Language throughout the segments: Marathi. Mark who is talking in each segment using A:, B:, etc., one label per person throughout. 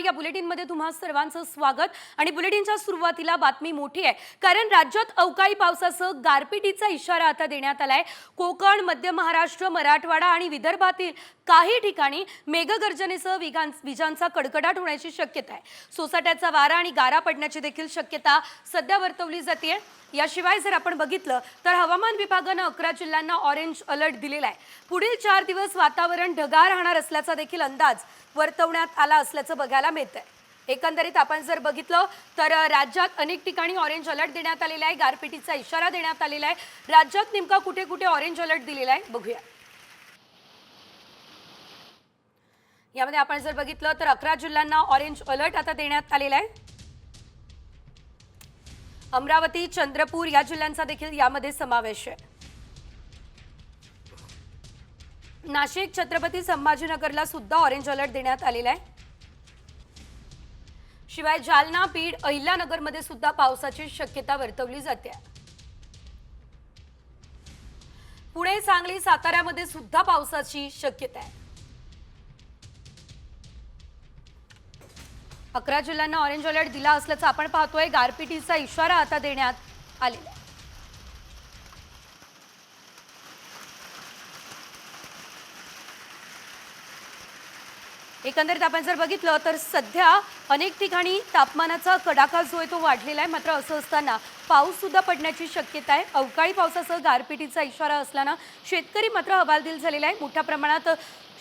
A: या बुलेटिनमध्ये तुम्हा सर्वांचं स्वागत। आणि बुलेटिनच्या सुरुवातीला बातमी मोठी आहे, कारण राज्यात अवकाळी पावसासह गारपिटीचा इशारा आता देण्यात आलाय। कोकण, मध्य महाराष्ट्र, मराठवाडा आणि विदर्भातील काही ठिकाणी मेघगर्जनेसह विजांचा कडकडाट होण्याची शक्यता आहे। सोसाट्याचा वारा आणि गारा पडण्याची देखील शक्यता सध्या वर्तवली जाते। याशिवाय जर आपण बघितलं तर हवामान विभागाने 11 जिल्ह्यांना ऑरेंज अलर्ट दिलेला आहे। पुढील 4 दिवस वातावरण ढगाळ राहणार असल्याचा देखील अंदाज वर्तवण्यात आला असल्याचं बघायला मिळतंय। एकंदरीत आपण जर बघितलं तर राज्यात अनेक ठिकाणी ऑरेंज अलर्ट देण्यात आलेला आहे, गारपिटीचा इशारा देण्यात आलेला आहे। राज्यात नेमका कुठे कुठे ऑरेंज अलर्ट दिलेला आहे बघूया। यामध्ये आपण जर बघितलं तर 11 जिल्ह्यांना ऑरेंज अलर्ट आता देण्यात आलेला आहे। अमरावती, चंद्रपूर या जिल्ह्यांचा देखील यामध्ये समावेश आहे। नाशिक, छत्रपती संभाजीनगरला सुद्धा ऑरेंज अलर्ट देण्यात आलेला आहे। शिवाय जालना, बीड, अहिल्यानगरमध्ये सुद्धा पावसाची शक्यता वर्तवली जाते। पुणे, सांगली, साताऱ्यामध्ये सुद्धा पावसाची शक्यता आहे। 11 जिल्ह्यांना ऑरेंज अलर्ट दिला असल्याचं आपण पाहतोय। गारपिटीचा इशारा आता देण्यात आलेला आहे। एकंदरीत आपण जर बघितलं तर सध्या अनेक ठिकाणी तापमानाचा कडाका जो आहे तो वाढलेला आहे। मात्र असं असताना पाऊस सुद्धा पडण्याची शक्यता आहे। अवकाळी पावसासह गारपिटीचा इशारा असल्याने शेतकरी मात्र हवालदिल झालेला आहे। मोठ्या प्रमाणात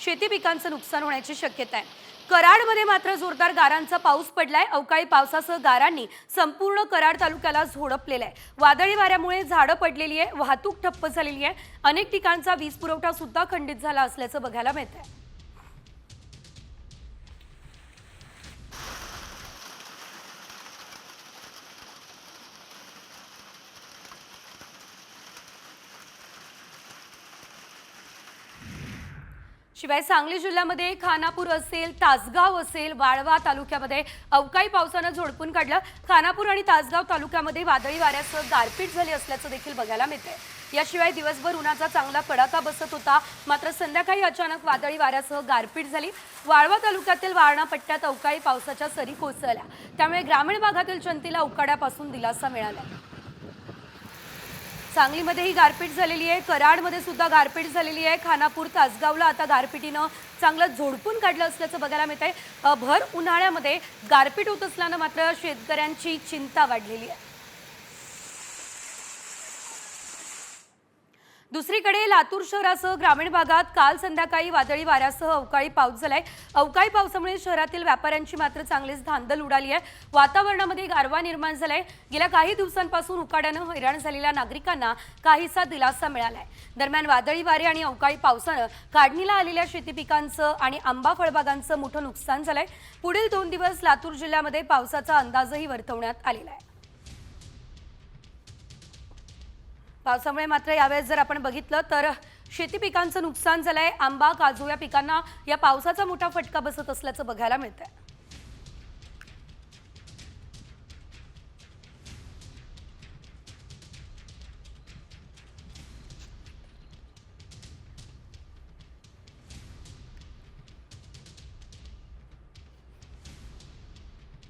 A: शेती पिकांचं नुकसान होण्याची शक्यता आहे। कराडमध्ये मात्र जोरदार गारांचा पाऊस पडलाय। अवकाळी पावसासह गारांनी संपूर्ण कराड तालुक्याला झोडपलेला आहे। वादळी वाऱ्यामुळे झाडं पडलेली आहे, वाहतूक ठप्प झालेली आहे। अनेक ठिकाणचा वीज पुरवठा सुद्धा खंडित झाला असल्याचं बघायला मिळतंय। शिवाय सांगली जिल्ह्यामध्ये खानापूर असेल, तासगाव असेल, वाळवा तालुक्यामध्ये अवकाळी पावसाने झोडपून काढलं। खानापूर आणि तासगाव तालुक्यामध्ये वादळी वाऱ्यासह गारपीट झाली असल्याचं देखील बघायला मिळतंय। याशिवाय दिवसभर उन्हाचा चांगला कडाका बसत होता, मात्र संध्याकाळी अचानक वादळी वाऱ्यासह गारपीट झाली। वाळवा तालुक्यातील वारणा पट्ट्यात अवकाळी पावसाच्या सरी कोसळल्या, त्यामुळे ग्रामीण भागातील जनतेला उकाड्यापासून दिलासा मिळाला। सांगलीमध्येही गारपीट झालेली आहे, कराडमध्ये सुद्धा गारपीट झालेली आहे। खानापूर, तासगावला आता गारपिटीनं चांगलं झोडपून काढलं असल्याचं बघायला मिळतंय। भर उन्हाळ्यामध्ये गारपीट होत असल्यानं मात्र शेतकऱ्यांची चिंता वाढलेली आहे। दुसरीकडे लातूर शहरासह ग्रामीण भागात काल संध्याकाळी वादळी वाऱ्यासह अवकाळी पाऊस झालाय। अवकाळी पावसामुळे शहरातील व्यापाऱ्यांची मात्र चांगलीच धांदल उडाली आहे। वातावरणामध्ये गारवा निर्माण झालाय। गेल्या काही दिवसांपासून उकाड्यानं हैराण झालेल्या नागरिकांना काहीसा दिलासा मिळालाय। दरम्यान वादळी वारे आणि अवकाळी पावसानं काढणीला आलेल्या शेती पिकांचं आणि आंबा फळबागांचं मोठं नुकसान झालंय। पुढील 2 दिवस लातूर जिल्ह्यामध्ये पावसाचा अंदाजही वर्तवण्यात आलेला आहे। पावसामुळे मात्र यावेळेस जर आपण बघितलं तर शेती पिकांचं नुकसान झालंय। आंबा, काजू या पिकांना या पावसाचा मोठा फटका बसत असल्याचं बघायला मिळतंय।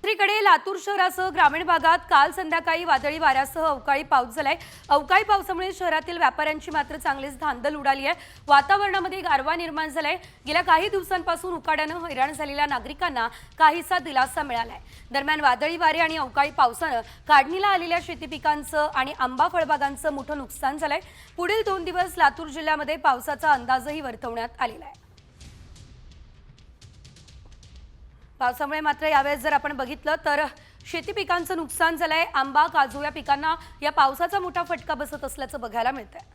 A: दुसरीकडे लातूर शहरासह ग्रामीण भागात काल संध्याकाळी वादळी वाऱ्यासह अवकाळी पाऊस झालाय। अवकाळी पावसामुळे शहरातील व्यापाऱ्यांची मात्र चांगलीच धांदल उडाली आहे। वातावरणामध्ये गारवा निर्माण झालाय। गेल्या काही दिवसांपासून उकाड्यानं हैराण झालेल्या नागरिकांना काहीसा दिलासा मिळालाय। दरम्यान वादळी वारे आणि अवकाळी पावसानं काढणीला आलेल्या शेती पिकांचं आणि आंबा फळबागांचं मोठं नुकसान झालंय। पुढील 2 दिवस लातूर जिल्ह्यामध्ये पावसाचा अंदाजही वर्तवण्यात आलेला आहे। पावसामुळे मात्र यावेळेस जर आपण बघितलं तर शेती पिकांचं नुकसान झालंय। आंबा, काजू या पिकांना या पावसाचा मोठा फटका बसत असल्याचं बघायला मिळतंय।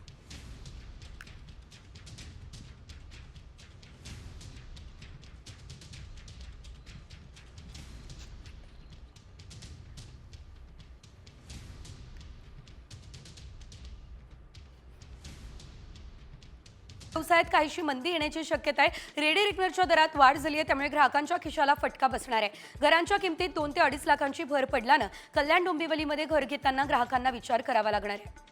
A: व्यवसायात काहीशी मंदी येण्याची शक्यता आहे। रेडी रिकनरच्या दरात वाढ झाली आहे, त्यामुळे ग्राहकांच्या खिशाला फटका बसणार आहे। घरांच्या किमतीत 2 ते 2.5 लाखांची भर पडल्यानं कल्याण डोंबिवलीमध्ये घर घेताना ग्राहकांना विचार करावा लागणार आहे।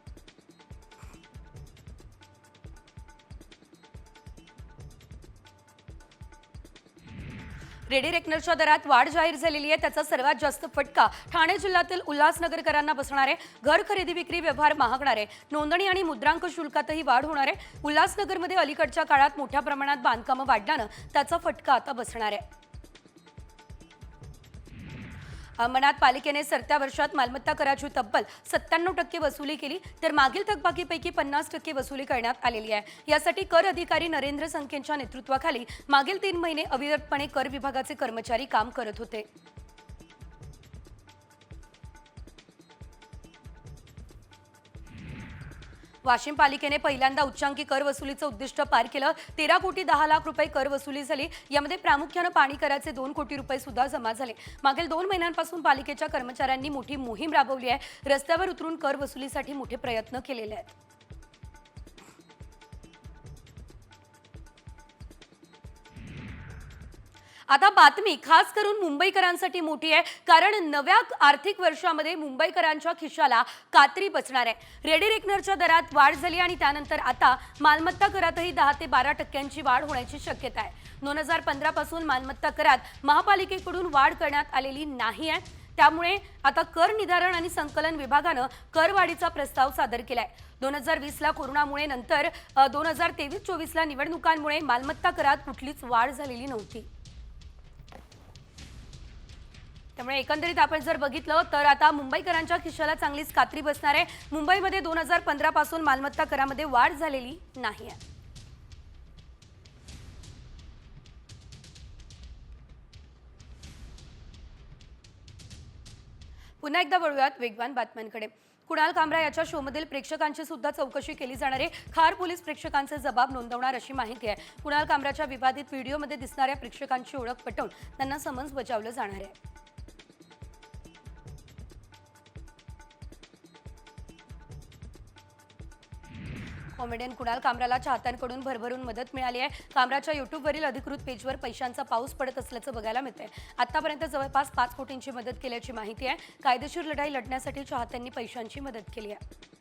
A: रेडी रेकनरच्या दरात वाढ जाहीर झालेली आहे। त्याचा सर्वात जास्त फटका ठाणे जिल्ह्यातील उल्हासनगरकरांना बसणार आहे। घर खरेदी विक्री व्यवहार महागणार आहे। नोंदणी आणि मुद्रांक शुल्कातही वाढ होणार आहे। उल्हासनगरमध्ये अलीकडच्या काळात मोठ्या प्रमाणात बांधकामं वाढल्यानं त्याचा फटका आता बसणार आहे। अंबरनाथ पालिकेने सरत्या वर्षात मालमत्ता कराची तब्बल 97% वसुली केली, तर मागील थकबाकीपैकी 50% वसुली करण्यात आलेली आहे। यासाठी कर अधिकारी नरेंद्र संकेंच्या नेतृत्वाखाली मागील 3 महिने अविरतपणे कर विभागाचे कर्मचारी काम करत होते। वाशिम पालिकेने पहिल्यांदा उच्चांकी कर वसुलीचं उद्दिष्ट पार केलं। 13 कोटी 10 लाख रुपये कर वसुली झाली। यामध्ये प्रामुख्याने पाणी कराचे 2 कोटी रुपये सुद्धा जमा झाले। मागील 2 महिन्यांपासून पालिकेच्या कर्मचाऱ्यांनी मोठी मोहीम राबवली आहे। रस्त्यावर उतरून कर वसुलीसाठी मोठे प्रयत्न केलेले आहेत। आता बातमी खास करून मुंबईकरांसाठी मोठी आहे, कारण नव्या आर्थिक वर्षामध्ये मुंबईकरांच्या खिशाला कात्री बसणार आहे। रेडी रेकनरच्या दरात वाढ झाली आणि त्यानंतर आता मालमत्ता करातही 10 ते 12% वाढ होण्याची शक्यता आहे। 2015 पासून मालमत्ता करात महापालिकेकडून वाढ करण्यात आलेली नाही आहे। त्यामुळे आता कर निर्धारण आणि संकलन विभागानं करवाढीचा प्रस्ताव सादर केलाय। 2020ला कोरोनामुळे नंतर 2023-24ला निवडणुकांमुळे मालमत्ता करात कुठलीच वाढ झालेली नव्हती। त्यामुळे एकंदरीत आपण जर बघितलं तर आता मुंबईकरांच्या खिशाला चांगलीच कात्री बसणार आहे। मुंबईमध्ये 2015 पासून मालमत्ता करामध्ये वाढ झालेली नाही आहे। पुन्हा एकदा वळूयात वेगवान बातम्यांकडे। कुणाल कामरा याच्या शोमधील प्रेक्षकांची सुद्धा चौकशी केली जाणार आहे। खार पोलीस प्रेक्षकांचे जबाब नोंदवणार अशी माहिती आहे। कुणाल कामराच्या विवादित व्हिडिओमध्ये दिसणाऱ्या प्रेक्षकांची ओळख पटवून त्यांना समन्स बजावलं जाणार आहे। कॉमेडियन कुणाल कामराला चाहत्यांकडून भरभरून मदत मिळाली आहे। कामराच्या यूट्यूबवरील अधिकृत पेजवर पैशांचा पाऊस पडत असल्याचं बघायला मिळतंय। आतापर्यंत जवळपास 5 कोटींची मदत केल्याची माहिती आहे। कायदेशीर लढाई लढण्यासाठी चाहत्यांनी पैशांची मदत केली आहे।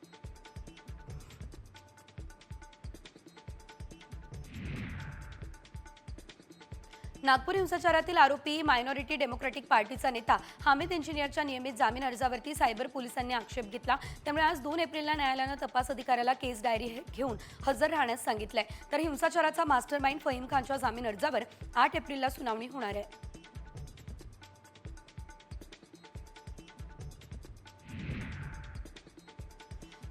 A: नागपूर हिंसाचारातील आरोपी मायनॉरिटी डेमोक्रॅटिक पार्टीचा नेता हामिद इंजिनियरच्या नियमित जामीन अर्जावरती सायबर पोलिसांनी आक्षेप घेतला। त्यामुळे आज 2 एप्रिलला न्यायालयानं तपास अधिकाऱ्याला केस डायरी घेऊन हजर राहण्यास सांगितलंय। तर हिंसाचाराचा मास्टरमाइंड फहीम खानच्या जामीन अर्जावर 8 एप्रिलला सुनावणी होणार आहे।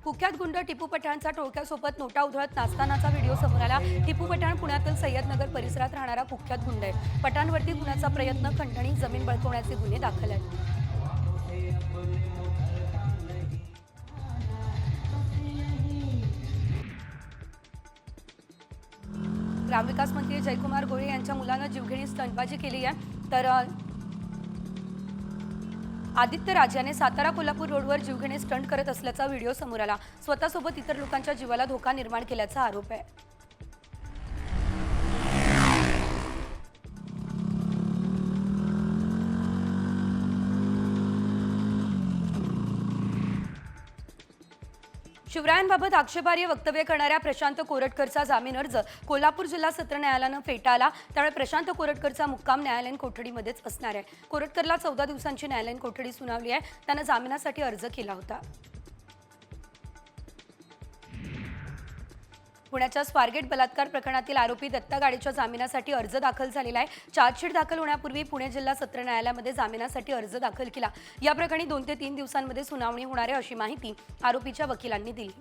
A: कुख्यात गुंड टिपू पठाणचा टोळक्यासोबत नोटा उधळत नाचतानाचा व्हिडिओ समोर आला। टिपू पठाण पुण्यातील सय्यदनगर परिसरात राहणारा कुख्यात गुंड आहे। पठाणवरती गुन्ह्याचा प्रयत्न, खंडणी, जमीन बळकावण्याचे गुन्हे दाखल आहेत। ग्रामविकास मंत्री जयकुमार गोळे यांच्या मुलानं जीवघेणी स्टंटबाजी केली आहे। तर आदित्य राज याने सातारा कोल्हापूर रोडवर जीवघेणे स्टंट करत असल्याचा व्हिडिओ समोर आला। स्वतःसोबत इतर लोकांच्या जीवाला धोका निर्माण केल्याचा आरोप आहे। शिवरायांबाबत आक्षेपार्ह वक्तव्य करणाऱ्या प्रशांत कोरटकरचा जामीन अर्ज कोल्हापूर जिल्हा सत्र न्यायालयानं फेटाळला। त्यामुळे प्रशांत कोरटकरचा मुक्काम न्यायालयीन कोठडीमध्येच असणार आहे। कोरटकरला 14 दिवसांची न्यायालयीन कोठडी सुनावली आहे। त्यानं जामिनासाठी अर्ज केला होता। पुण्याच्या स्वारगेट बलात्कार प्रकरणातील आरोपी दत्ता गाडेच्या जामिनासाठी अर्ज दाखल झालेला आहे। चार्जशीट दाखल होण्यापूर्वी पुणे जिल्हा सत्र न्यायालयामध्ये जामिनासाठी अर्ज दाखल केला। या प्रकरणी 2 ते 3 दिवसांमध्ये सुनावणी होणार आहे अशी माहिती आरोपीच्या वकिलांनी दिली।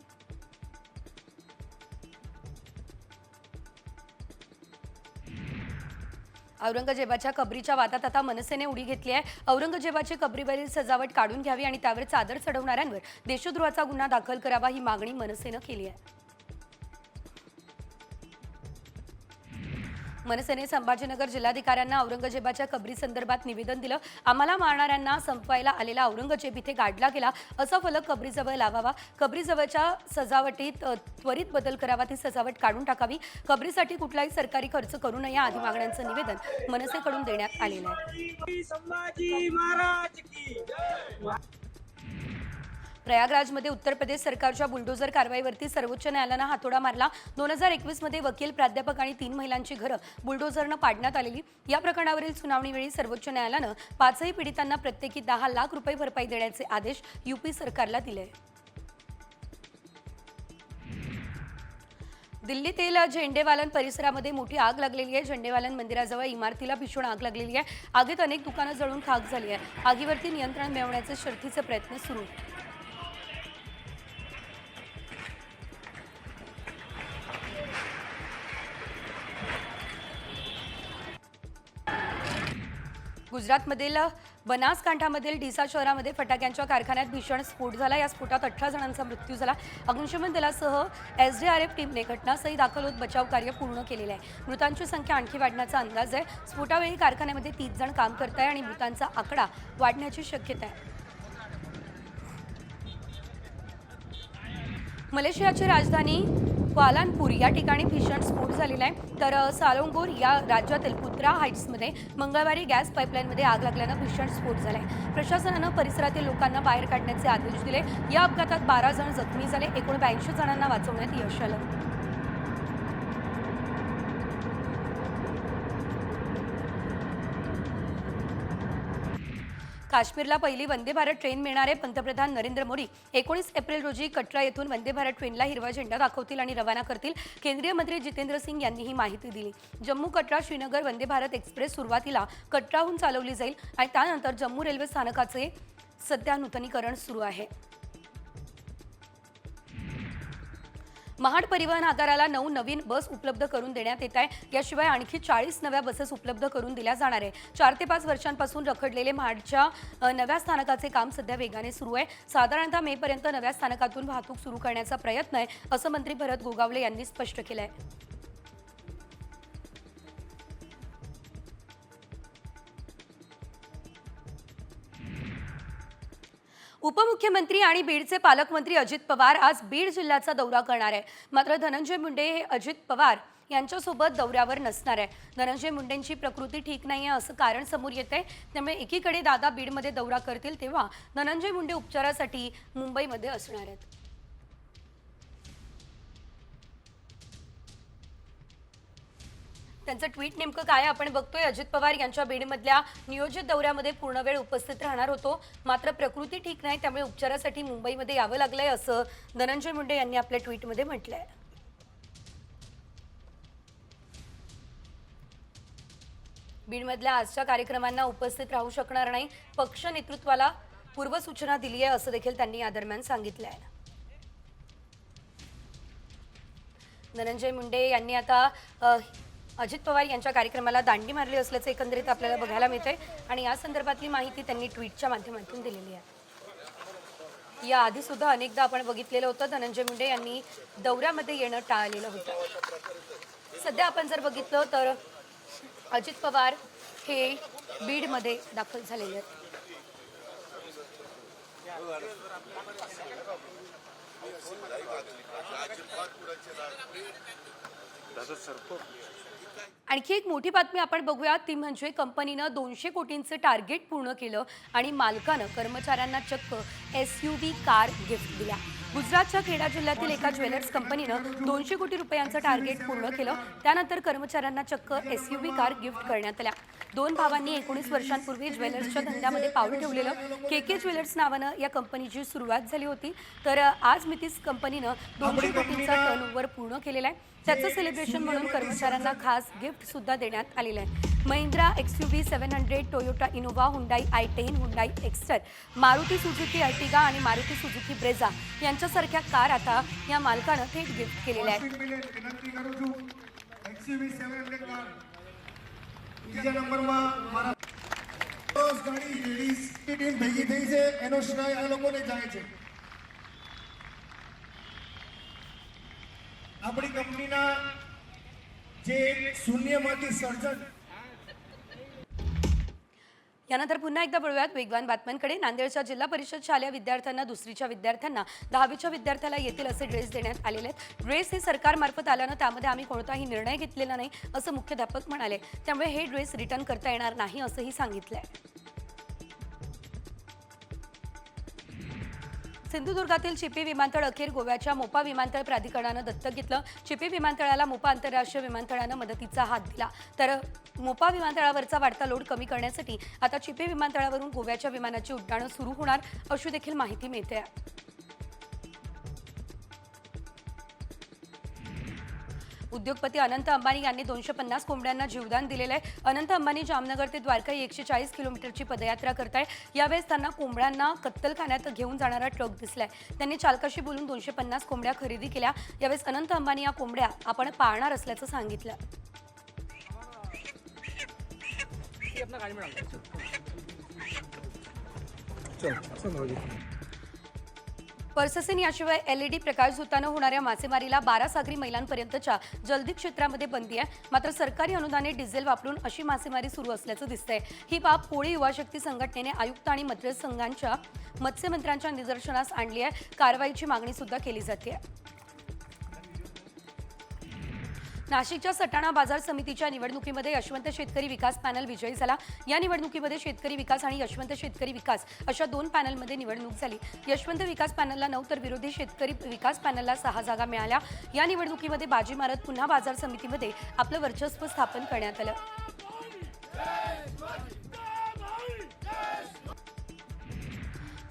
A: औरंगजेबाच्या कबरीच्या वादात आता मनसेने उडी घेतली आहे। औरंगजेबाची कबरीवरील सजावट काढून घ्यावी आणि त्यावर चादर चढवणाऱ्यांवर देशद्रोहाचा गुन्हा दाखल करावा ही मागणी मनसेने केली आहे। मनसेने संभाजीनगर जिल्हाधिकाऱ्यांना औरंगजेबाच्या कबरी संदर्भात निवेदन दिलं। आम्हाला मारणाऱ्यांना संपवायला आलेला औरंगजेब इथे गाडला गेला असा फलक कबरीजवळ लावावा। कबरीजवळच्या सजावटीत त्वरित बदल करावा, ती सजावट काढून टाकावी। कबरीसाठी कुठलाही सरकारी खर्च करू नये आदी मागण्यांचं निवेदन मनसेकडून देण्यात आलेलं आहे। प्रयागराजमध्ये उत्तर प्रदेश सरकारच्या बुलडोझर कारवाईवरती सर्वोच्च न्यायालयानं हातोडा मारला. 2021 मध्ये वकील, प्राध्यापक आणि 3 महिलांची घरं बुलडोझरनं पाडण्यात आलेली. या प्रकरणावरील सुनावणीवेळी सर्वोच्च न्यायालयानं 5ही पीडितांना प्रत्येकी 10 लाख रुपये भरपाई देण्याचे आदेश यूपी सरकारला दिले. दिल्लीतील झेंडेवालन परिसरामध्ये मोठी आग लागलेली आहे. झेंडेवालन मंदिराजवळ इमारतीला भीषण आग लागलेली आहे. आगीत अनेक दुकानं जळून खाक झाली आहे. आगीवरती नियंत्रण मिळवण्याचे शर्थीचे प्रयत्न सुरू आहेत. गुजरातमधील बनासकांठामधील डीसा शहरामध्ये फटाक्यांच्या कारखान्यात भीषण स्फोट झाला. या स्फोटात 18 जणांचा मृत्यू झाला. अग्निशमन दलासह एसडीआरएफ टीमने घटनास्थळी दाखल होत बचाव कार्य पूर्ण केलेले आहे. मृतांची संख्या आणखी वाढण्याचा अंदाज आहे. स्फोटावेळी कारखान्यामध्ये 30 जण काम करत आहे आणि मृतांचा आकडा वाढण्याची शक्यता आहे. मलेशियाची राजधानी क्वालालंपूर या ठिकाणी भीषण स्फोट झालेला आहे. तर सालोंगोर या राज्यातील पुत्रा हाईट्समध्ये मंगळवारी गॅस पाईपलाईनमध्ये आग लागल्यानं भीषण स्फोट झाला आहे. प्रशासनानं परिसरातील लोकांना बाहेर काढण्याचे आदेश दिले. या अपघातात 12 जण जखमी झाले. एकूण 82 जणांना वाचवण्यात यश आलं. काश्मीरला पहिली वंदे भारत ट्रेन मिळणार आहे. पंतप्रधान नरेंद्र मोदी 19 एप्रिल रोजी कटरा येथून वंदे भारत ट्रेनला हिरवा झेंडा दाखवतील आणि रवाना करतील. केंद्रीय मंत्री जितेंद्र सिंग यांनी ही माहिती दिली. जम्मू कटरा श्रीनगर वंदे भारत एक्सप्रेस सुरुवातीला कटराहून चालवली जाईल आणि त्यानंतर जम्मू रेल्वे स्थानकाचे सध्या नूतनीकरण सुरू आहे. महाड परिवहन आगाराला 9 नवीन बस उपलब्ध करून देण्यात येत आहे. याशिवाय आणखी 40 नव्या बसेस उपलब्ध करून दिल्या जाणार आहे. 4 ते 5 वर्षांपासून रखडलेले महाडच्या नव्या स्थानकाचे काम सध्या वेगाने सुरू आहे. साधारणतः मे पर्यंत नव्या स्थानकातून वाहतूक सुरू करण्याचा प्रयत्न आहे, असं मंत्री भरत गोगावले यांनी स्पष्ट केलं आहे. उपमुख्यमंत्री आणि बीडचे पालकमंत्री अजित पवार आज बीड जिल्ह्याचा दौरा करणार आहे. मात्र धनंजय मुंडे हे अजित पवार यांच्यासोबत दौऱ्यावर नसणार आहे. धनंजय मुंडेंची प्रकृती ठीक नाही आहे असं कारण समोर येते. त्यामुळे एकीकडे दादा बीडमध्ये दौरा करतील तेव्हा धनंजय मुंडे उपचारासाठी मुंबईमध्ये असणार आहेत. त्यांचं ट्विट नेमकं काय आपण बघतोय. अजित पवार यांच्या बीडमधल्या नियोजित दौऱ्यामध्ये पूर्ण वेळ उपस्थित राहणार होतो, मात्र प्रकृती ठीक नाही त्यामुळे उपचारासाठी मुंबईमध्ये यावं लागलंय असं धनंजय मुंडे यांनी आपल्या ट्विटमध्ये म्हटलंय. बीडमधल्या आजच्या कार्यक्रमांना उपस्थित राहू शकणार नाही. पक्ष नेतृत्वाला पूर्वसूचना दिली आहे असं देखील त्यांनी या दरम्यान सांगितलंय. धनंजय मुंडे यांनी आता अजित पवार यांच्या कार्यक्रमाला दांडी मारली असल्याचं एकंदरीत आपल्याला बघायला मिळतंय आणि या संदर्भातली माहिती त्यांनी ट्विटच्या माध्यमातून दिलेली आहे. या आधी सुद्धा अनेकदा आपण बघितलेलं होतं धनंजय मुंडे यांनी दौऱ्यामध्ये येणं टाळलेलं होतं. सध्या आपण जर बघितलं तर अजित पवार हे बीडमध्ये दाखल झालेले आहेत. आणखी एक मोठी बातमी आपण बघूया ती म्हणजे कंपनीनं 200 कोटींचं टार्गेट पूर्ण केलं आणि मालकानं कर्मचाऱ्यांना चक्क SUV कार गिफ्ट दिल्या. गुजरातच्या खेडा जिल्ह्यातील एका ज्वेलर्स कंपनीनं 200 कोटी रुपयांचं टार्गेट पूर्ण केलं. त्यानंतर कर्मचाऱ्यांना चक्क SUV कार गिफ्ट करण्यात आल्या. 2 भावांनी 19 वर्षांपूर्वी ज्वेलर्सच्या धंद्यामध्ये पाऊल ठेवलेलं KK ज्वेलर्स नावानं या कंपनीची सुरुवात झाली होती. तर आज मितीस कंपनीनं 200 कोटींचा टर्नओव्हर पूर्ण केलेला आहे. त्याचं सेलिब्रेशन म्हणून कर्मचाऱ्यांना खास गिफ्ट सुद्धा देण्यात आलेलं आहे. Mahindra XUV 700, Toyota Innova, Hyundai i10, Hyundai Exter, Maruti Suzuki Ertiga आणि मारुती सुझुकी ब्रेझा यांच्यासारख्या कार आता या मालकानं थेट गिफ्ट केलेल्या आहेत.
B: આપણી કંપનીના જે શૂન્યમાંથી સર્જન.
A: यानंतर पुन्हा एकदा वळूयात वेगवान बातम्यांकडे. नांदेडच्या जिल्हा परिषद शालेय विद्यार्थ्यांना, दुसरीच्या विद्यार्थ्यांना, 10वीच्या विद्यार्थ्याला येतील असे ड्रेस देण्यात आलेले आहेत. ड्रेस हे सरकारमार्फत आल्यानं त्यामध्ये आम्ही कोणताही निर्णय घेतलेला नाही असं मुख्याध्यापक म्हणाले. त्यामुळे हे ड्रेस रिटर्न करता येणार नाही असंही सांगितलंय. सिंधुदुर्गातील चिपी विमानतळ अखेर गोव्याच्या मोपा विमानतळ प्राधिकरणानं दत्तक घेतलं. चिपी विमानतळाला मोपा आंतरराष्ट्रीय विमानतळानं मदतीचा हात दिला. तर मोपा विमानतळावरचा वाढता लोड कमी करण्यासाठी आता चिपी विमानतळावरून गोव्याच्या विमानाची उड्डाणं सुरू होणार अशी देखील माहिती मिळते. उद्योगपती अनंत अंबानी यांनी 250 कोंबड्यांना जीवदान दिलेलं आहे. अनंत अंबानी जामनगर ते द्वारका ही 140 किलोमीटरची पदयात्रा करताय. यावेळेस त्यांना कोंबड्यांना कत्तलखान्यात घेऊन जाणारा ट्रक दिसलाय. त्यांनी चालकाशी बोलून 250 कोंबड्या खरेदी केल्या. यावेळेस अनंत अंबानी या कोंबड्या आपण पाळणार असल्याचं सांगितलं. पर्ससीन याशिवाय LED प्रकाशझोतानं होणाऱ्या मासेमारीला 12 सागरी मैलांपर्यंतच्या जलदी क्षेत्रामध्ये बंदी आहे. मात्र सरकारी अनुदानित डिझेल वापरून अशी मासेमारी सुरू असल्याचं दिसतंय. ही बाब कोळी युवा शक्ती संघटनेने आयुक्त आणि मतदारसंघांच्या मत्स्यमंत्र्यांच्या निदर्शनास आणली आहे. कारवाईची मागणी सुद्धा केली जाते. नाशिकच्या सटाणा बाजार समितीच्या निवडणुकीमध्ये यशवंत शेतकरी विकास पॅनल विजयी झाला. या निवडणुकीमध्ये शेतकरी विकास आणि यशवंत शेतकरी विकास अशा 2 पॅनलमध्ये निवडणूक झाली. यशवंत विकास पॅनलला 9 तर विरोधी शेतकरी विकास पॅनलला 6 जागा मिळाल्या. या निवडणुकीमध्ये बाजी मारत पुन्हा बाजार समितीमध्ये आपलं वर्चस्व स्थापन करण्यात आलं.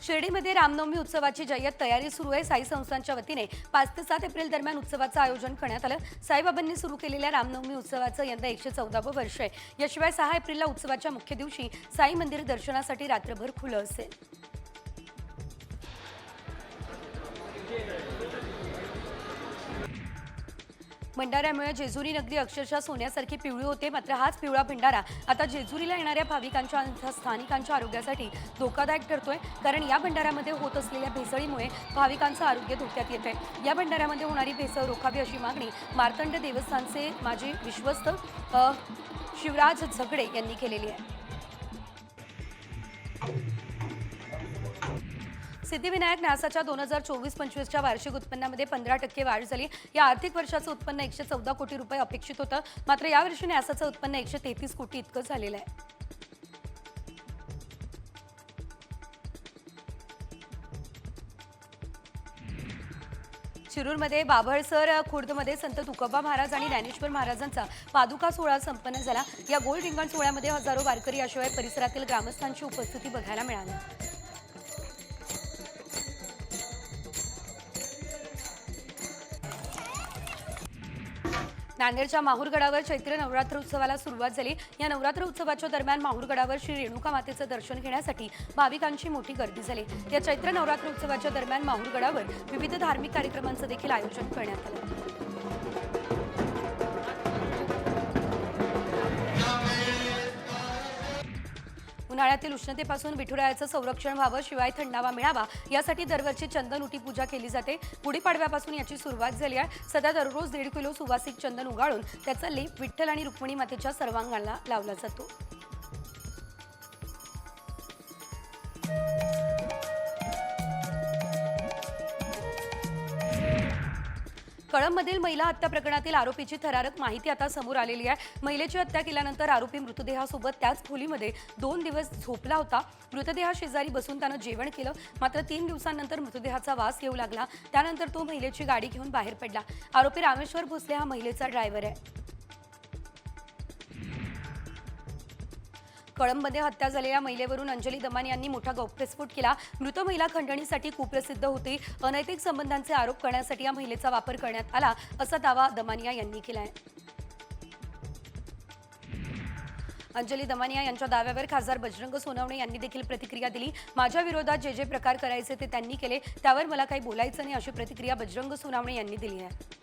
A: शिर्डीमध्ये रामनवमी उत्सवाची जय्यत तयारी सुरू आहे. साई संस्थांच्या वतीने 5 ते 7 एप्रिल दरम्यान उत्सवाचं आयोजन करण्यात आलं. साईबाबांनी सुरू केलेल्या रामनवमी उत्सवाचं यंदा 114वं वर्ष आहे. याशिवाय 6 एप्रिलला उत्सवाच्या मुख्य दिवशी साई मंदिर दर्शनासाठी रात्रभर खुलं असेल. भंडाऱ्यामुळे जेजुरी नगरी अक्षरशः सोन्यासारखी पिवळी होते. मात्र हाच पिवळा भंडारा आता जेजुरीला येणाऱ्या भाविकांच्या आणि स्थानिकांच्या आरोग्यासाठी धोकादायक ठरतोय. कारण या भंडाऱ्यामध्ये होत असलेल्या भेसळीमुळे भाविकांचं आरोग्य धोक्यात येत आहे. या भंडाऱ्यामध्ये होणारी भेसळ रोखावी अशी मागणी मार्तंड देवस्थानचे माजी विश्वस्त शिवराज झगडे यांनी केलेली आहे. सिद्धिविनायक न्यासाच्या 2024-25च्या वार्षिक उत्पन्नामध्ये 15% वाढ झाली. या आर्थिक वर्षाचं उत्पन्न 114 कोटी रुपये अपेक्षित होतं. मात्र यावर्षी न्यासाचं उत्पन्न 133 कोटी इतकं झालेलं आहे. शिरूरमध्ये बाभळसर खुर्दमध्ये संत तुकोबा महाराज आणि ज्ञानेश्वर महाराजांचा पादुका सोहळा संपन्न झाला. या गोल रिंगण सोहळ्यामध्ये हजारो वारकरी याशिवाय परिसरातील ग्रामस्थांची उपस्थिती बघायला मिळाली. नांदेडच्या माहूरगडावर चैत्र नवरात्र उत्सवाला सुरुवात झाली. या नवरात्र उत्सवाच्या दरम्यान माहूरगडावर श्री रेणुका मातेचं दर्शन घेण्यासाठी भाविकांची मोठी गर्दी झाली. या चैत्र नवरात्र उत्सवाच्या दरम्यान माहूरगडावर विविध धार्मिक कार्यक्रमांचं देखील आयोजन करण्यात आलं. उन्हाळ्यातील उष्णतेपासून विठुरायाचं संरक्षण व्हावं, शिवाय थंडावा मिळावा यासाठी दरवर्षी चंदन उटी पूजा केली जाते. गुढीपाडव्यापासून याची सुरुवात झाली आहे. सध्या दररोज 1.5 किलो सुवासिक चंदन उगाळून त्याचा लेप विठ्ठल आणि रुक्मिणी मातेच्या सर्वांगाला लावला जातो. कळंबमधील महिला हत्या प्रकरणातील आरोपीची थरारक माहिती आता समोर आलेली आहे. महिलेची हत्या केल्यानंतर आरोपी मृतदेहासोबत त्याच खोलीमध्ये 2 दिवस झोपला होता. मृतदेहाशेजारी बसून त्यानं जेवण केलं. मात्र 3 दिवसांनंतर मृतदेहाचा वास येऊ लागला. त्यानंतर तो महिलेची गाडी घेऊन बाहेर पडला. आरोपी रामेश्वर भोसले हा महिलेचा ड्रायव्हर आहे. कळंबमध्ये हत्या झालेल्या महिलेवरून अंजली दमानी यांनी मोठा गौप्यस्फोट केला. मृत महिला खंडणीसाठी कुप्रसिद्ध होती. अनैतिक संबंधांचे आरोप करण्यासाठी या महिलेचा वापर करण्यात आला असा दावा दमानिया यांनी केला आहे. अंजली दमानिया यांच्या दाव्यावर खासदार बजरंग सोनवणे यांनी देखील प्रतिक्रिया दिली. माझ्या विरोधात जे प्रकार करायचे ते त्यांनी केले, त्यावर मला काही बोलायचं नाही अशी प्रतिक्रिया बजरंग सोनवणे यांनी दिली आहे.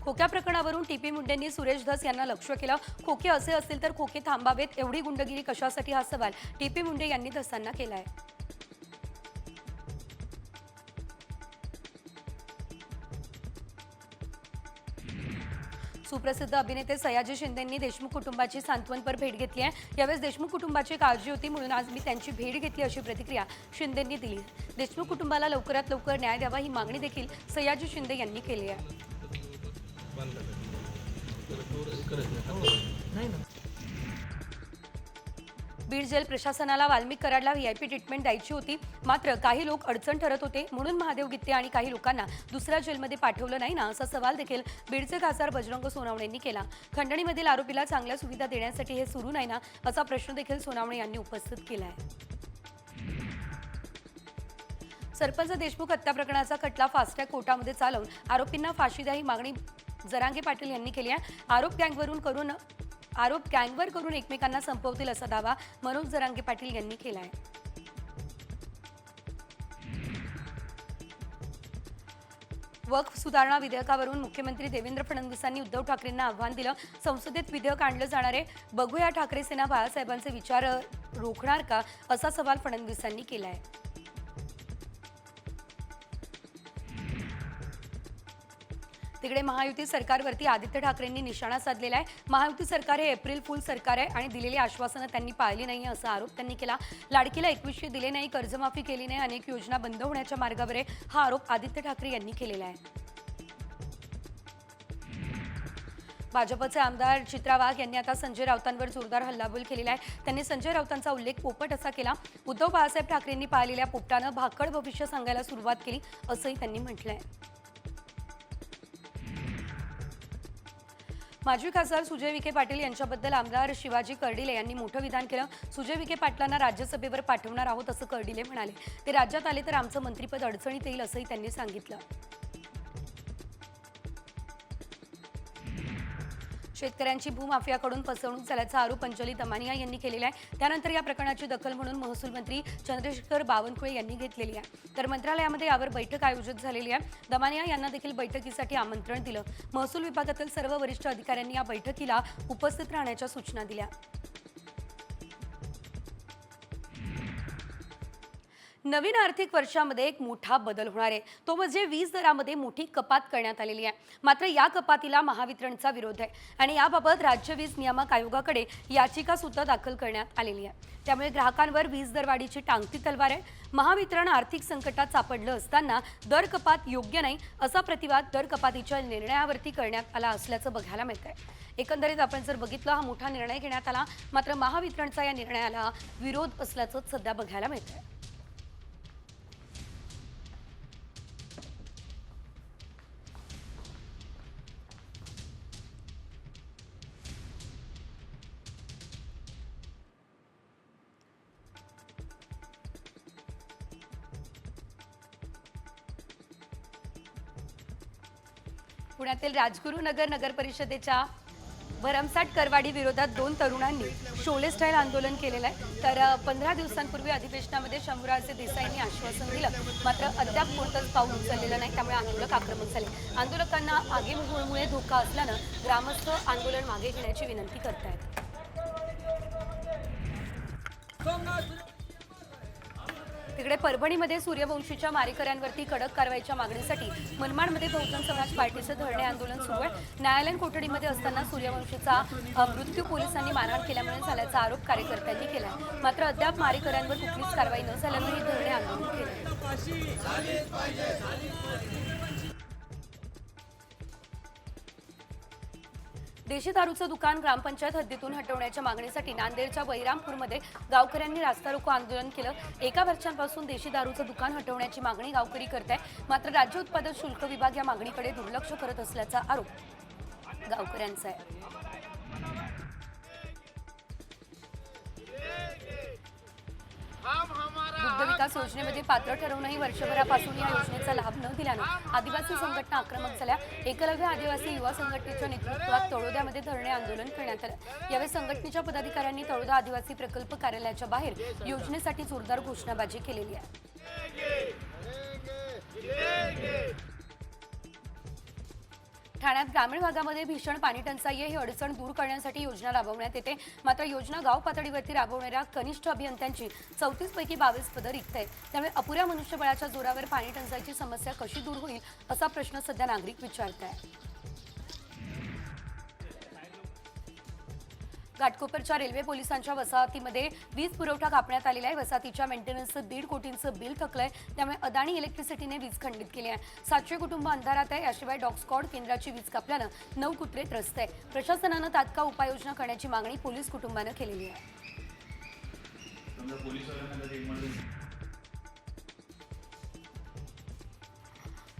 A: खोक्या प्रकरणावरून टीपी मुंडेंनी सुरेश धस यांना लक्ष्य केलं. खोके असे असतील तर खोके थांबावेत, एवढी गुंडगिरी कशासाठी हा सवाल टीपी मुंडे यांनी धसांना केला आहे. सुप्रसिद्ध अभिनेते सयाजी शिंदेंनी देशमुख कुटुंबाची सांत्वनपर भेट घेतली आहे. यावेळेस देशमुख कुटुंबाची काळजी होती म्हणून आज मी त्यांची भेट घेतली अशी प्रतिक्रिया शिंदेंनी दिली. देशमुख कुटुंबाला लवकरात लवकर न्याय द्यावा ही मागणी देखील सयाजी शिंदे यांनी केली आहे. बीड जेल प्रशासनाला वाल्मिक कराडला व्हीआयपी ट्रीटमेंट द्यायची होती, मात्र काही लोक अडचण ठरत होते, म्हणून महादेव गित्ते आणि काही लोकांना दुसऱ्या जेलमध्ये पाठवलं नाही ना, असा सवाल देखील बीडचे खासदार बजरंग सोनवणे यांनी केला. खंडणीमधील आरोपीला चांगल्या सुविधा देण्यासाठी हे सुरू नाही ना, असा प्रश्न देखील सोनवणे यांनी उपस्थित केला आहे. सरपंच देशमुख हत्या प्रकरणाचा खटला फास्ट्रॅक कोर्टामध्ये चालवून आरोपींना फाशी द्या ही मागणी जरांगे पाटील यांनी केली आहे. आरोप गँगवर करून एकमेकांना संपवतील असा दावा मनोज जरांगे पाटील यांनी केला आहे. वक्फ सुधारणा विधेयकावरून मुख्यमंत्री देवेंद्र फडणवीसांनी उद्धव ठाकरेंना आव्हान दिलं. संसदेत विधेयक आणलं जाणार आहे, बघूया ठाकरे सेना बाळासाहेबांचे विचार रोखणार का, असा सवाल फडणवीसांनी केला आहे. तिकडे महायुती सरकारवरती आदित्य ठाकरेंनी निशाणा साधलेला आहे. महायुती सरकार हे एप्रिल फुल सरकार आहे आणि दिलेली आश्वासनं त्यांनी पाळली नाही असा आरोप त्यांनी केला. लाडकीला 2100 दिले नाही, कर्जमाफी केली नाही, अनेक योजना बंद होण्याच्या मार्गावर आहे, हा आरोप आदित्य ठाकरे यांनी केलेला आहे. भाजपचे आमदार चित्रा वाघ यांनी आता संजय राऊतांवर जोरदार हल्लाबोल केलेला आहे. त्यांनी संजय राऊतांचा उल्लेख पोपट असा केला. उद्धव बाळासाहेब ठाकरेंनी पाळलेल्या पोपटानं भाकड भविष्य सांगायला सुरुवात केली असंही त्यांनी म्हटलंय. माजी खासदार सुजय विखे पाटील यांच्याबद्दल आमदार शिवाजी कर्डिले यांनी मोठं विधान केलं. सुजय विखे पाटलांना राज्यसभेवर पाठवणार आहोत असं कर्डिले म्हणाले. ते राज्यात आले तर आमचं मंत्रिपद अडचणीत येईल असंही त्यांनी सांगितलं. शेतकऱ्यांची भूमाफियाकडून फसवणूक झाल्याचा आरोप अंजली दमानिया यांनी केलेला आहे. त्यानंतर या प्रकरणाची दखल म्हणून महसूल मंत्री चंद्रशेखर बावनकुळे यांनी घेतलेली आहे. तर मंत्रालयामध्ये यावर बैठक आयोजित झालेली आहे. दमानिया यांना देखील बैठकीसाठी आमंत्रण दिलं. महसूल विभागातील सर्व वरिष्ठ अधिकाऱ्यांनी या बैठकीला उपस्थित राहण्याच्या सूचना दिल्या. नवीन आर्थिक वर्षामध्ये एक मोठा बदल होणार आहे, तो म्हणजे वीज दरामध्ये मोठी कपात करण्यात आलेली आहे. मात्र या कपातीला महावितरणचा विरोध आहे आणि याबाबत राज्य वीज नियामक आयोगाकडे याचिका सुद्धा दाखल करण्यात आलेली आहे. त्यामुळे ग्राहकांवर वीज दरवाढीची टांगती तलवार आहे. महावितरण आर्थिक संकटात सापडलं असताना दर कपात योग्य नाही असा प्रतिवाद दर कपातीच्या निर्णयावरती करण्यात आला असल्याचं बघायला मिळत आहे. एकंदरीत आपण जर बघितलं, हा मोठा निर्णय घेण्यात आला, मात्र महावितरणचा या निर्णयाला विरोध असल्याचं सध्या बघायला मिळत आहे. पुण्यातील राजगुरुनगर नगर परिषदेच्या भरमसाठ करवाढी विरोधात 2 तरुणांनी शोले स्टाईल आंदोलन केलेलं आहे. तर 15 दिवसांपूर्वी अधिवेशनामध्ये शंभूराजे देसाईंनी आश्वासन दिलं, मात्र अद्याप कोणतंच पाऊल उचललेलं नाही. त्यामुळे आंदोलक आक्रमक झाले. आंदोलकांना आगीमुळे धोका असल्यानं ग्रामस्थ आंदोलन मागे घेण्याची विनंती करतायत. तिकडे परभणीमध्ये सूर्यवंशीच्या मारेकऱ्यांवरती कडक कारवाईच्या मागणीसाठी मनमाडमध्ये बहुजन समाज पार्टीचं धरणे आंदोलन सुरू आहे. न्यायालयीन कोठडीमध्ये असताना सूर्यवंशीचा मृत्यू पोलिसांनी मारहाण केल्यामुळे झाल्याचा आरोप कार्यकर्त्यांनी केला आहे. मात्र अद्याप मारेकऱ्यांवर कुठलीच कारवाई न झाल्यानं हे धरणे आंदोलन केलं. देशी दारूचं दुकान ग्रामपंचायत हद्दीतून हटवण्याच्या मागणीसाठी नांदेडच्या बैरामपूरमध्ये गावकऱ्यांनी रास्ता रोको आंदोलन केलं. एका वर्षांपासून देशी दारूचं दुकान हटवण्याची मागणी गावकरी करत आहे. मात्र राज्य उत्पादन शुल्क विभाग या मागणीकडे दुर्लक्ष करत असल्याचा आरोप गावकऱ्यांचा आहे. दुग्ध विकास योजनेमध्ये पात्र ठरवूनही वर्षभरापासून या योजनेचा लाभ न दिल्यानं आदिवासी संघटना आक्रमक झाल्या. एकलव्य आदिवासी युवा संघटनेच्या नेतृत्वात तळोद्यामध्ये धरणे आंदोलन करण्यात आलं. यावेळी संघटनेच्या पदाधिकाऱ्यांनी तळोदा आदिवासी प्रकल्प कार्यालयाच्या बाहेर योजनेसाठी जोरदार घोषणाबाजी केलेली आहे. ठाण्यात ग्रामीण भागामध्ये भीषण पाणी टंचाई आहे. ही अडचण दूर करण्यासाठी योजना राबवण्यात येते. मात्र योजना गाव पातळीवरती राबवणाऱ्या कनिष्ठ अभियंत्यांची 34 पैकी 22 पदं रिक्त आहेत. त्यामुळे अपुऱ्या मनुष्यबळाच्या जोरावर पाणी टंचाईची समस्या कशी दूर होईल असा प्रश्न सध्या नागरिक विचारत आहेत. घाटकोपरच्या रेल्वे पोलिसांच्या वसाहतीमध्ये वीज पुरवठा कापण्यात आलेला आहे. वसाहतीच्या मेंटेनन्सचं 1.5 कोटींचं बिल थकलंय. त्यामुळे अदानी इलेक्ट्रिसिटीने वीज खंडित केली आहे. 700 कुटुंब अंधारात आहे. याशिवाय डॉग स्क्वॉड केंद्राची वीज कापल्यानं 9 कुत्रे त्रस्त आहे. प्रशासनानं तात्काळ उपाययोजना करण्याची मागणी पोलीस कुटुंबानं केलेली आहे.
C: समजा पोलिसवाल्यांना कधी इमर्जन्सी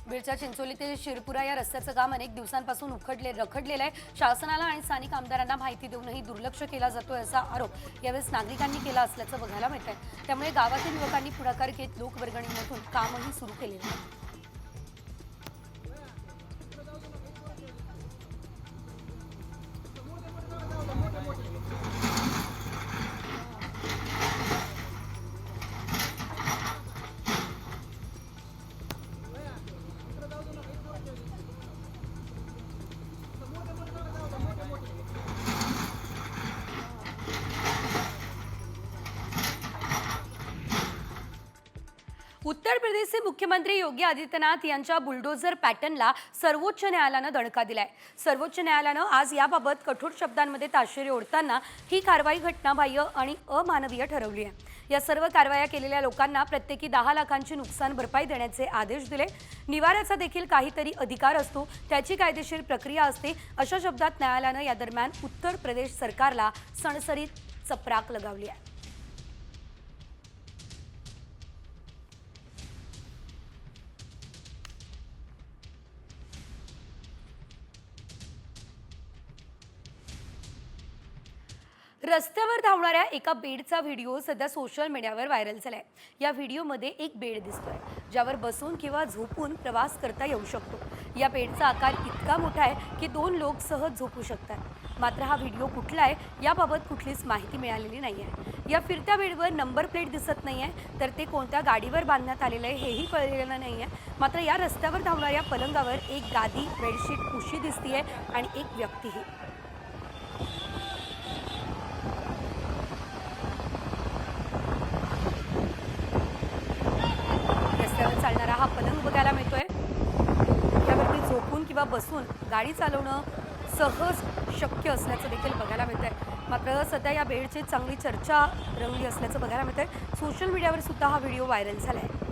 A: बीडच्या चिंचोली ते शिरपुरा या रस्त्याचं काम अनेक दिवसांपासून रखडलेलं आहे. शासनाला आणि स्थानिक आमदारांना माहिती देऊनही दुर्लक्ष केला जातोय असा आरोप यावेळेस नागरिकांनी केला असल्याचं बघायला मिळत आहे. त्यामुळे गावातील युवकांनी पुढाकार घेत लोकवर्गणीमधून कामही सुरू केलेलं आहे. उत्तर प्रदेशचे मुख्यमंत्री योगी आदित्यनाथ यांच्या बुलडोझर पॅटर्नला सर्वोच्च न्यायालयानं दणका दिलाय. सर्वोच्च न्यायालयानं आज याबाबत कठोर शब्दांमध्ये ताशेरे ओढताना ही कारवाई घटनाबाह्य आणि अमानवीय ठरवली आहे. या सर्व कारवाया केलेल्या लोकांना प्रत्येकी 10 लाखांची नुकसान भरपाई देण्याचे आदेश दिले. निवाऱ्याचा देखील काहीतरी अधिकार असतो, त्याची कायदेशीर प्रक्रिया असते, अशा शब्दात न्यायालयानं या दरम्यान उत्तर प्रदेश सरकारला सणसरीत चपराक लगावली आहे. रस्त्यावर धावणाऱ्या एका बेडचा व्हिडिओ सध्या सोशल मीडियावर व्हायरल झालाय. या व्हिडिओमध्ये एक बेड दिसतोय ज्यावर बसून किंवा झोपून प्रवास करता येऊ शकतो. या बेडचा आकार इतका मोठा आहे की 2 लोक सहज झोपू शकतात. मात्र हा व्हिडिओ कुठला आहे याबाबत कुठलीच माहिती मिळालेली नाही आहे. या फिरत्या बेडवर नंबर प्लेट दिसत नाही आहे, तर ते कोणत्या गाडीवर बांधण्यात आलेलं आहे हेही कळलेलं नाही आहे. मात्र या रस्त्यावर धावणाऱ्या पलंगावर एक गादी, बेडशीट, उशी दिसतीये आणि एक व्यक्तीही. चालणारा हा पलंग बघायला मिळतोय. यावरती झोपून किंवा बसून गाडी चालवणं सहज शक्य असल्याचं देखील बघायला मिळतंय. मात्र सध्या या बेडची चांगली चर्चा रंगली असल्याचं बघायला मिळतंय. सोशल मीडियावर सुद्धा हा व्हिडिओ व्हायरल झालाय.